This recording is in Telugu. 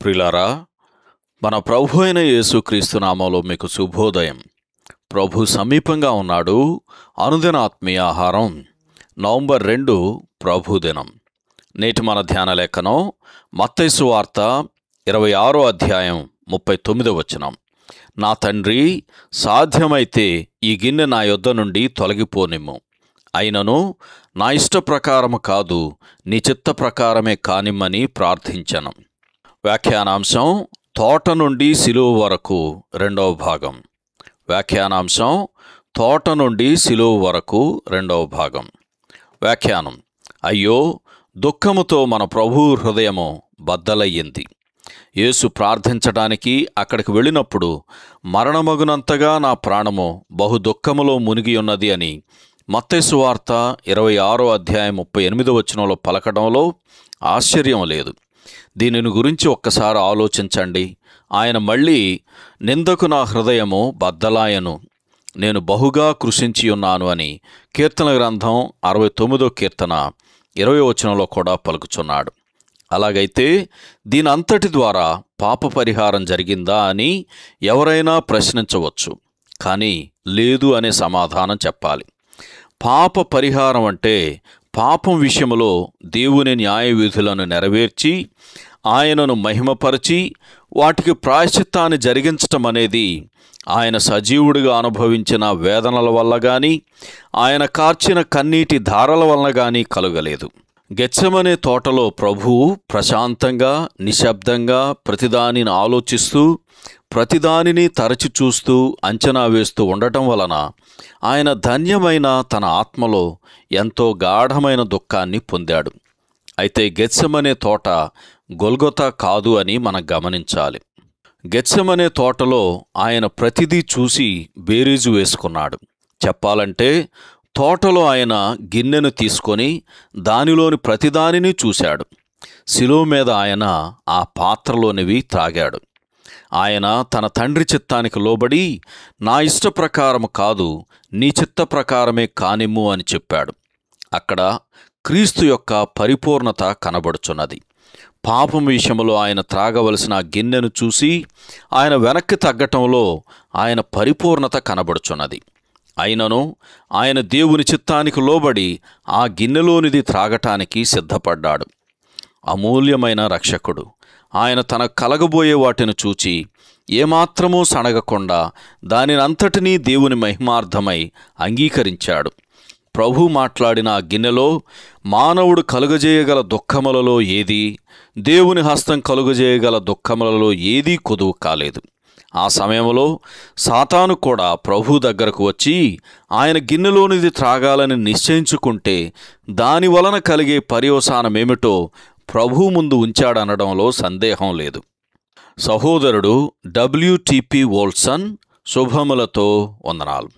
ప్రియులారా, మన ప్రభు అయిన యేసుక్రీస్తు నామములో మీకు శుభోదయం. ప్రభు సమీపంగా ఉన్నాడు. అనుదిన ఆత్మీయ ఆహారం నవంబర్ 2 ప్రభుదినం. నేటి మన ధ్యాన లేఖనం మత్తయి సువార్త 26వ అధ్యాయం 39వ వచనం. నా తండ్రి, సాధ్యమైతే ఈ గిన్నె నా యొద్ద నుండి తొలగిపోనిమ్ము, అయినను నా ఇష్ట ప్రకారము కాదు, నీ చిత్త ప్రకారమే కానిమ్మని ప్రార్థించను. వ్యాఖ్యానాంశం తోట నుండి సిలువ వరకు 2వ భాగం. వ్యాఖ్యానాంశం తోట నుండి సిలువ వరకు 2వ భాగం. వ్యాఖ్యానం: అయ్యో, దుఃఖముతో మన ప్రభువు హృదయము బద్దలయ్యింది. యేసు ప్రార్థించడానికి అక్కడికి వెళ్ళినప్పుడు మరణమగునంతగా నా ప్రాణము బహు దుఃఖములో మునిగి ఉన్నది అని మత్తయి సువార్త 26వ అధ్యాయం 38వ వచనంలో పలకడంలో ఆశ్చర్యం లేదు. దీనిని గురించి ఒక్కసారి ఆలోచించండి. ఆయన మళ్ళీ, నిందకు నా హృదయము బద్దలాయను, నేను బహుగా కృషించి ఉన్నాను అని కీర్తన గ్రంథం 69వ కీర్తన 20వ వచనంలో కూడా పలుకుచున్నాడు. అలాగైతే దీని అంతటి ద్వారా పాప పరిహారం జరిగిందా అని ఎవరైనా ప్రశ్నించవచ్చు. కానీ లేదు అనే సమాధానం చెప్పాలి. పాప పరిహారం అంటే పాపం విషయంలో దేవుని న్యాయ విధులను నెరవేర్చి ఆయనను మహిమపరిచి వాటికి ప్రాయశ్చిత్తాన్ని జరిగించటం అనేది ఆయన సజీవుడిగా అనుభవించిన వేదనల వల్ల కానీ ఆయన కార్చిన కన్నీటి ధారల వలన కానీ కలుగలేదు. గెత్సెమనే తోటలో ప్రభువు ప్రశాంతంగా, నిశ్శబ్దంగా ప్రతిదానిని ఆలోచిస్తూ, ప్రతిదానిని తరచి చూస్తూ, అంచనా వేస్తూ ఉండటం వలన ఆయన ధన్యమైన తన ఆత్మలో ఎంతో గాఢమైన దుఃఖాన్ని పొందాడు. అయితే గెత్సెమనే తోట గొల్గొతా కాదు అని మనం గమనించాలి. గెత్సెమనే తోటలో ఆయన ప్రతిదీ చూసి బేరీజు వేసుకున్నాడు. చెప్పాలంటే తోటలో ఆయన గిన్నెను తీసుకొని దానిలోని ప్రతిదానిని చూశాడు. శిలువ మీద ఆయన ఆ పాత్రలోనివి త్రాగాడు. ఆయన తన తండ్రి చిత్తానికి లోబడి, నా ఇష్ట ప్రకారము కాదు, నీ చిత్త ప్రకారమే కానిమ్ము అని చెప్పాడు. అక్కడ క్రీస్తు యొక్క పరిపూర్ణత కనబడుచున్నది. పాపం విషయంలో ఆయన త్రాగవలసిన గిన్నెను చూసి ఆయన వెనక్కి తగ్గటంలో ఆయన పరిపూర్ణత కనబడుచున్నది. అయినను ఆయన దేవుని చిత్తానికి లోబడి ఆ గిన్నెలోనిది త్రాగటానికి సిద్ధపడ్డాడు. అమూల్యమైన రక్షకుడు ఆయన తన కలగబోయే వాటిని చూచి ఏమాత్రమూ సణగకుండా దానినంతటినీ దేవుని మహిమార్థమై అంగీకరించాడు. ప్రభు మాట్లాడిన ఆ గిన్నెలో మానవుడు కలుగజేయగల దుఃఖములలో ఏదీ, దేవుని హస్తం కలుగజేయగల దుఃఖములలో ఏదీ కొదువు కాలేదు. ఆ సమయంలో సాతాను కూడా ప్రభు దగ్గరకు వచ్చి ఆయన గిన్నెలోనిది త్రాగాలని నిశ్చయించుకుంటే దాని వలన కలిగే పర్యవసానమేమిటో ప్రభు ముందు ఉంచాడనడంలో సందేహం లేదు. సహోదరుడు WTP వోల్సన్ శుభములతో వందనాలు.